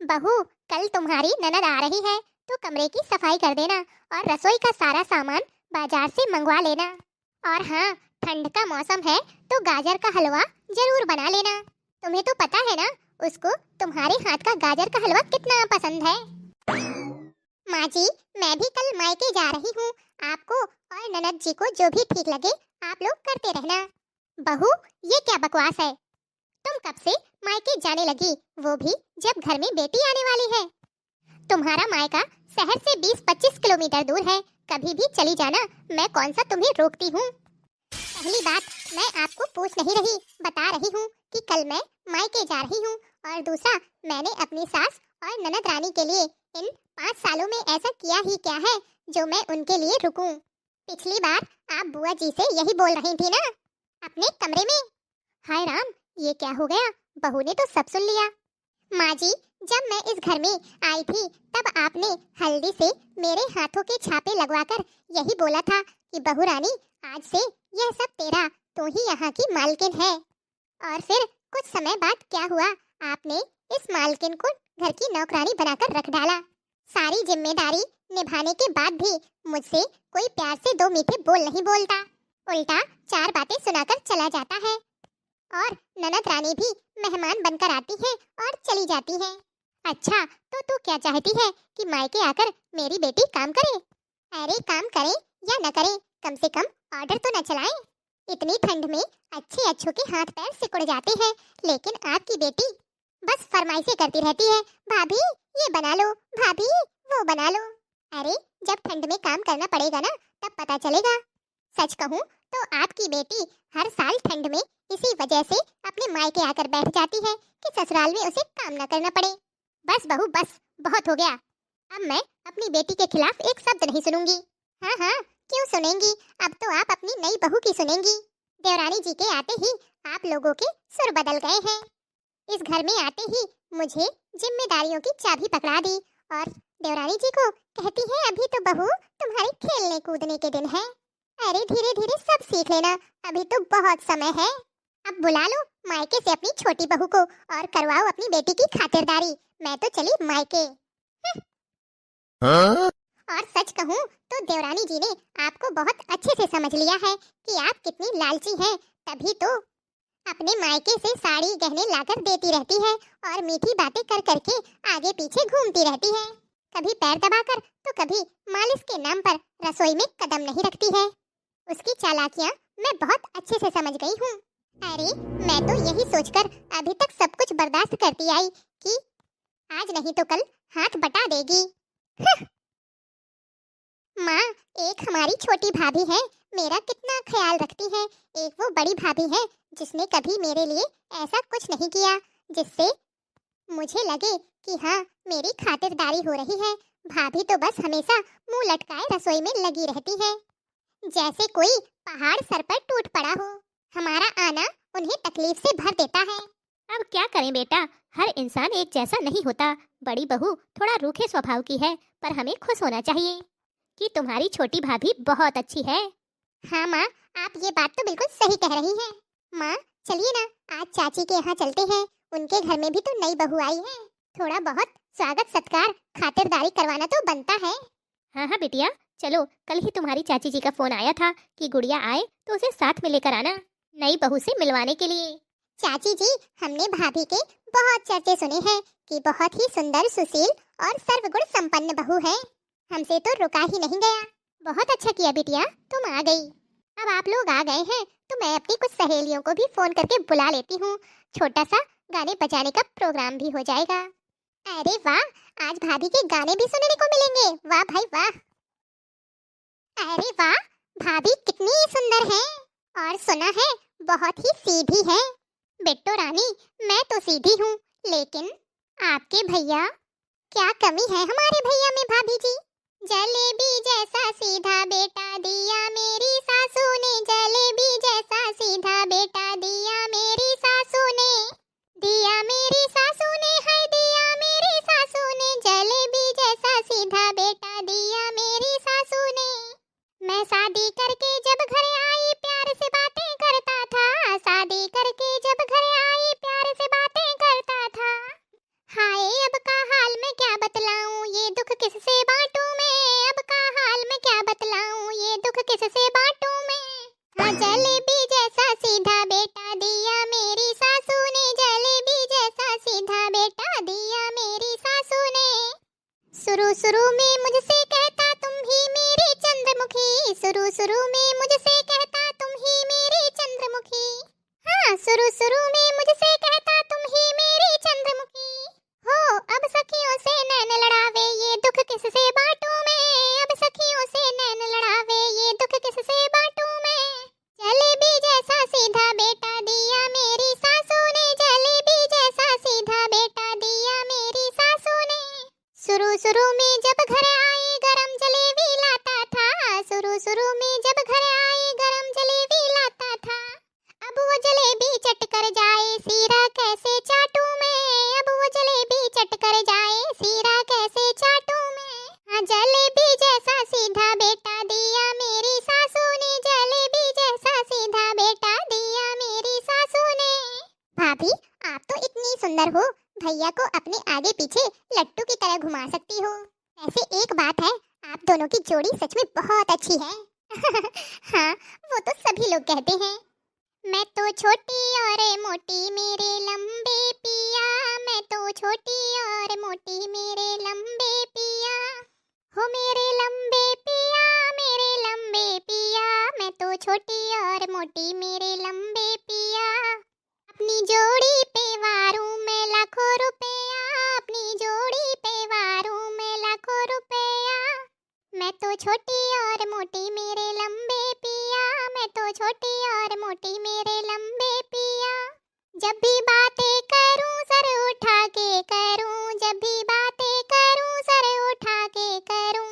बहू, कल तुम्हारी ननद आ रही है तो कमरे की सफाई कर देना और रसोई का सारा सामान बाजार से मंगवा लेना। और हाँ, ठंड का मौसम है तो गाजर का हलवा जरूर बना लेना। तुम्हें तो पता है ना, उसको तुम्हारे हाथ का गाजर का हलवा कितना पसंद है। माँ जी, मैं भी कल मायके जा रही हूँ। आपको और ननद जी को जो भी ठीक लगे आप लोग करते रहना। बहू, ये क्या बकवास है? तुम कब से मायके जाने लगी, वो भी जब घर में बेटी आने वाली है। तुम्हारा मायका शहर से 20-25 किलोमीटर दूर है, कभी भी चली जाना, मैं कौन सा तुम्हें रोकती हूँ। पहली बात, मैं आपको पूछ नहीं रही, बता रही हूँ कि कल मैं मायके जा रही हूँ। और दूसरा, मैंने अपनी सास और ननद रानी के लिए इन 5 सालों में ऐसा किया ही क्या है जो मैं उनके लिए रुकूं। पिछली बार आप बुआ जी से यही बोल रही थी ना, अपने कमरे में। हाय राम, ये क्या हो गया? बहू ने तो सब सुन लिया। माँ जी, जब मैं इस घर में आई थी तब आपने हल्दी से मेरे हाथों के छापे लगवाकर यही बोला था कि बहू रानी, आज से यह सब तेरा, तू ही यहाँ की मालकिन है। और फिर कुछ समय बाद क्या हुआ, आपने इस मालकिन को घर की नौकरानी बनाकर रख डाला। सारी जिम्मेदारी निभाने के बाद भी मुझसे कोई प्यार से 2 मीठे बोल नहीं बोलता, उल्टा 4 बातें सुनाकर चला जाता है। और ननद रानी भी मेहमान बनकर आती है और चली जाती है। अच्छा, तो तू क्या चाहती है कि मायके आकर मेरी बेटी काम करे? अरे काम करे या न करे, कम से कम ऑर्डर तो न चलाए। इतनी ठंड में अच्छे अच्छों के हाथ पैर सिकुड़ जाते हैं, लेकिन आपकी बेटी बस फरमाइशें करती रहती है, भाभी ये बना लो, भाभी वो बना लो। अरे जब ठंड में काम करना पड़ेगा ना, तब पता चलेगा। सच कहूँ तो आपकी बेटी हर साल ठंड में इसी वजह से अपने मायके आकर बैठ जाती है कि ससुराल में उसे काम न करना पड़े। बस बहू बस, बहुत हो गया। अब मैं अपनी बेटी के खिलाफ एक शब्द नहीं सुनूंगी। हाँ हाँ, क्यों सुनेंगी, अब तो आप अपनी नई बहू की सुनेंगी। देवरानी जी के आते ही आप लोगों के सुर बदल गए हैं। इस घर में आते ही मुझे जिम्मेदारियों की चाबी पकड़ा दी और देवरानी जी को कहती है, अभी तो बहू तुम्हारे खेलने कूदने के दिन है। अरे धीरे धीरे सब सीख लेना, अभी तो बहुत समय है। अब बुला लो मायके से अपनी छोटी बहू को और करवाओ अपनी बेटी की खातिरदारी। मैं तो चली मायके। हाँ? और सच कहूँ तो देवरानी जी ने आपको बहुत अच्छे से समझ लिया है कि आप कितनी लालची हैं, तभी तो अपने मायके से साड़ी गहने लाकर देती रहती है और मीठी बातें कर करके आगे पीछे घूमती रहती है। कभी पैर दबाकर तो कभी मालिश के नाम पर रसोई में कदम नहीं रखती है। उसकी चालाकियाँ मैं बहुत अच्छे से समझ गई हूँ। अरे मैं तो यही सोचकर अभी तक सब कुछ बर्दाश्त करती आई कि आज नहीं तो कल हाथ बटा देगी। माँ, एक हमारी छोटी भाभी है, मेरा कितना ख्याल रखती है। एक वो बड़ी भाभी है जिसने कभी मेरे लिए ऐसा कुछ नहीं किया जिससे मुझे लगे कि हाँ मेरी खातिरदारी हो रही है। भाभी तो बस हमेशा मुंह लटकाए रसोई में लगी रहती है, जैसे कोई पहाड़ सर पर टूट पड़ा हो। हमारा आना उन्हें तकलीफ से भर देता है। अब क्या करें बेटा, हर इंसान एक जैसा नहीं होता। बड़ी बहू थोड़ा रूखे स्वभाव की है, पर हमें खुश होना चाहिए कि तुम्हारी छोटी भाभी बहुत अच्छी है। हाँ माँ, आप ये बात तो बिल्कुल सही कह रही हैं। माँ चलिए ना, आज चाची के यहाँ चलते हैं, उनके घर में भी तो नई बहू आई है। थोड़ा बहुत स्वागत सत्कार खातिरदारी करवाना तो बनता है। हाँ हाँ बिटिया, चलो, कल ही तुम्हारी चाची जी का फोन आया था कि गुड़िया आए तो उसे साथ में लेकर आना, नई बहू से मिलवाने के लिए। चाची जी, हमने भाभी के बहुत चर्चे सुने हैं कि बहुत ही सुंदर, सुशील और सर्वगुण संपन्न बहू है। हमसे तो रुका ही नहीं गया। बहुत अच्छा किया बिटिया, तुम आ गई। अब आप लोग आ गए हैं तो मैं अपनी कुछ सहेलियों को भी फोन करके बुला लेती हूँ। छोटा सा गाने बजाने का प्रोग्राम भी हो जाएगा। अरे वाह, आज भाभी के गाने भी सुनने को मिलेंगे। वाह भाई वाह। अरे वाह, भाभी कितनी सुंदर है और सुना है बहुत ही सीधी है। बिट्टू रानी, मैं तो सीधी हूँ, लेकिन आपके भैया, क्या कमी है हमारे भैया में भाभी जी? जलेबी जैसा सीधा बेटा दिया मेरी सासू ने, जलेबी जैसा सीधा बेटा दिया मेरी सासू ने, दिया मेरी सासू ने, है दिया मेरी सासू ने, जलेबी जैसा सीधा बेटा दिया मेरी सासू ने। मैं शादी करके जब घर आई प्यार से बातें करता था, शादी करके जब घर आई प्यार से बातें करता था। हाय अब कहाँ शुरू शुरू में मुझसे कहता तुम ही मेरी चंद्रमुखी, शुरू शुरू में मुझसे कहता तुम ही मेरी चंद्रमुखी। हाँ, शुरू शुरू में मुझसे कहता तुम ही मेरी चंद्रमुखी। हो अब सखियों से नैन लड़ावे, ये दुख किससे बांटूं मैं, अब सखियों से नैन लड़ावे, ये दुख किससे बांटूं मैं। जलेबी जैसा सीधा बेटा दिया मेरी सासू ने, जलेबी जैसा सीधा बेटा दिया मेरी सासू ने। शुरू शुरू में जब घर आए गरम जलेबी लाता था, शुरू शुरू में जब घर आए गरम जलेबी लाता था। अब वो जलेबी चट कर जाए सीरा कैसे चाटूं मैं, अब वो जलेबी चट कर जाए सीरा कैसे चाटूं मैं। हाँ, जलेबी जैसा सीधा बेटा दिया मेरी सासू ने, जलेबी जैसा सीधा बेटा दिया मेरी सासू ने। भाभी, आप तो इतनी सुंदर हो, भैया को अपने आगे पीछे लट्टू की तरह घुमा सकती हो। वैसे एक बात है, आप दोनों की जोड़ी सच में बहुत अच्छी है। हाँ, वो तो सभी लोग कहते हैं। मैं तो छोटी और मोटी मेरे लंबे पिया, मैं तो छोटी और मोटी मेरे लंबे पिया। हो मेरे लंबे पिया, मेरे लंबे पिया, मैं तो छोटी और मोटी मेरे लंबे पिया। अपनी जोड़ी पे वारूं मैं लाखों रुपया, अपनी जोड़ी पे वारूं मैं लाखों रुपया। मैं तो छोटी और मोटी मेरे लंबे पिया, मैं तो छोटी और मोटी मेरे लंबे पिया। जब भी बातें करूं सर उठा के करूं, जब भी बातें करूं सर उठा के करूं।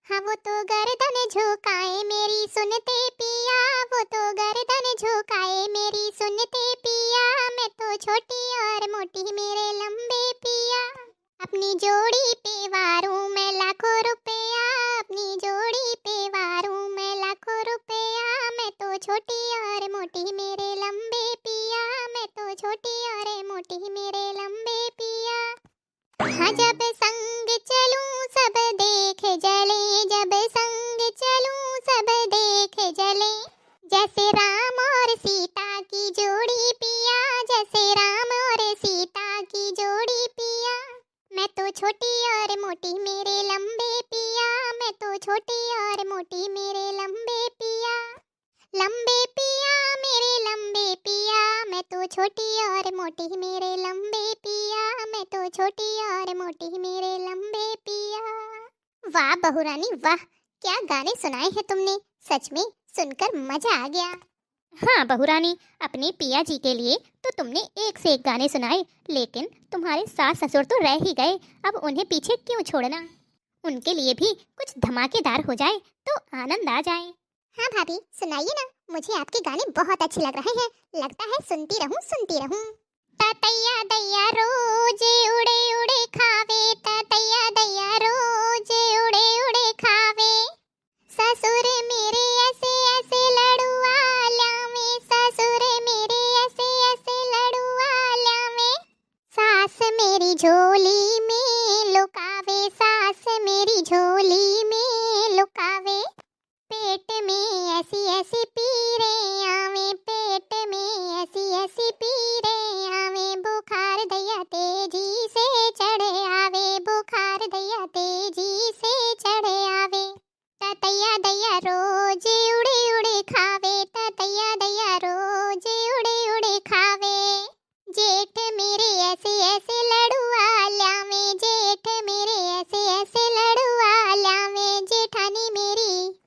हाँ, वो तो गर्दन झुकाए मेरी सुनते पिया, वो तो गर्दन झुकाए मेरी सुनते पिया। मैं तो छोटी और मोटी मेरे लंबे पिया। अपनी जोड़ी पे वारूं मैं लाखों रुपया, अपनी जोड़ी पे वारूं मैं लाखों रुपया। मैं तो छोटी और मोटी मेरे लंबे पिया, मैं तो छोटी और मोटी मेरे लंबे पिया। हाँ, जब संग चलूं सब देख जले, जब संग चलूं सब देख जले। जैसे राम और सीता की जोड़ी पिया, जैसे राम और सीता की जोड़ी पिया। मैं तो छोटी और मोटी मेरे लंबे पिया, मैं तो छोटी और मोटी मेरे लंबे पिया। लंबे पिया मेरे लंबे पिया, मैं तो छोटी और मोटी मेरे लंबे पिया, मैं तो छोटी और मोटी मेरे लंबे पिया। वाह बहुरानी वाह, क्या गाने सुनाए हैं तुमने, सच में सुनकर मजा आ गया। हाँ बहुरानी, अपने पिया जी के लिए तो तुमने एक से एक गाने सुनाए, लेकिन तुम्हारे सास ससुर तो रह ही गए, अब उन्हें पीछे क्यों छोड़ना। उनके लिए भी कुछ धमाकेदार हो जाए तो आनंद आ जाए। हाँ भाभी, सुनाइए ना, मुझे आपके गाने बहुत अच्छे लग रहे हैं, लगता है सुनती रहूं सुनती रहूं। ततैया दैया रोज उड़े उड़े खावे, ततैया दैया रोज उड़े उड़े खावे। ससुर मेरे ऐसे ऐसे लड़ुआ ल्यावे, ससुर मेरे ऐसे ऐसे लड़ुआ ल्यावे। सास मेरी झोली में लुकावे, सास मेरी झोली में लुकावे। पेट में ऐसी ऐसी पीरे आवे, पेट में ऐसी ऐसी पीरे आवे। बुखार दैया तेजी से चढ़े आवे, बुखार दैया तेजी से चढ़े आवे। ततैया दैया रोज उड़े उड़े खावे, ततैया दैया रोज उड़े उड़े खावे। जेठ मेरे ऐसे ऐसे लड़ुआ ल्यावे, जेठ मेरे ऐसे ऐसे लड़ुआ ल्यावे। जेठानी मेरी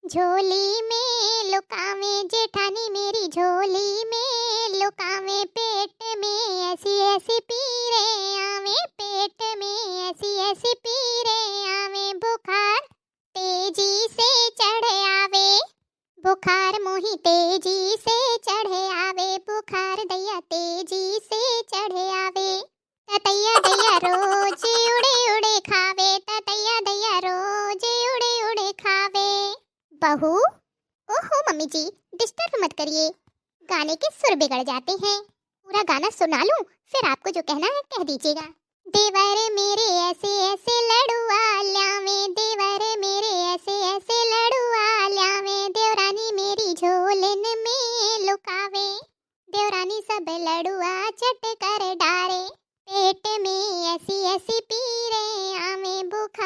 झोली में लुकावे, जेठानी मेरी झोली में लुकावे। पेट में ऐसी ऐसी पीरे आवे, पेट में ऐसी ऐसी पीरे आवे। बुखार तेजी से चढ़े आवे, बुखार मोही तेजी से चढ़े आवे। बुखार दैया तेजी से चढ़े आवे। ततैया दैया रोज उड़े उड़े खावे, ततैया दैया रोज उड़े उड़े खावे। बहू, ओहो मम्मी जी, डिस्टर्ब मत करिए, गाने के सुर बिगड़ जाते हैं। पूरा गाना सुना लूं, फिर आपको जो कहना है कह दीजिएगा। देवर मेरे ऐसे ऐसे लड़ुआ ल्यावे, देवर मेरे ऐसे ऐसे लड़ुआ ल्यावे। देवरानी मेरी झोलन में लुकावे, देवरानी सब लड़ुआ चट कर डारे। पेट में ऐसी ऐसी पीरे आवे, बुखार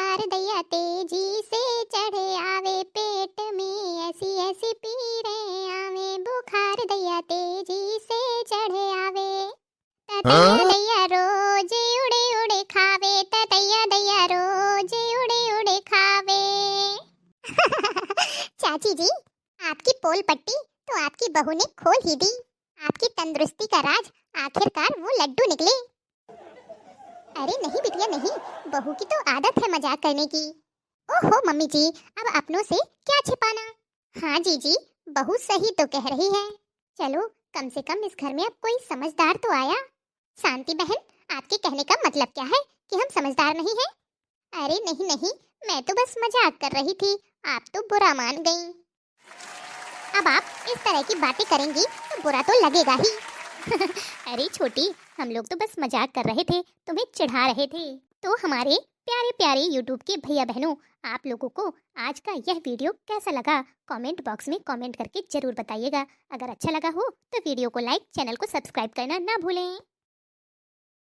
चाची जी, आपकी पोल पट्टी तो आपकी बहू ने खोल ही दी। आपकी तंदुरुस्ती का राज आखिरकार वो लड्डू निकले। अरे नहीं बिटिया नहीं, बहू की तो आदत है मजाक करने की। ओहो मम्मी जी, अब अपनों से क्या छिपाना। हाँ जीजी, बहू सही तो कह रही है। चलो कम से कम इस घर में अब कोई समझदार तो आया। शांति बहन, आपके कहने का मतलब क्या है कि हम समझदार नहीं हैं? अरे नहीं नहीं, मैं तो बस मजाक कर रही थी, आप तो बुरा मान गईं। अब आप इस तरह की बातें करेंगी तो बुरा तो लगेगा ही। अरे छोटी, हम लोग तो बस मजाक कर रहे थे, तुम्हें चिढ़ा रहे थे। तो हमारे प्यारे प्यारे यूट्यूब के भैया बहनों, आप लोगों को आज का यह वीडियो कैसा लगा कमेंट बॉक्स में कमेंट करके जरूर बताइएगा। अगर अच्छा लगा हो तो वीडियो को लाइक, चैनल को सब्सक्राइब करना ना भूलें।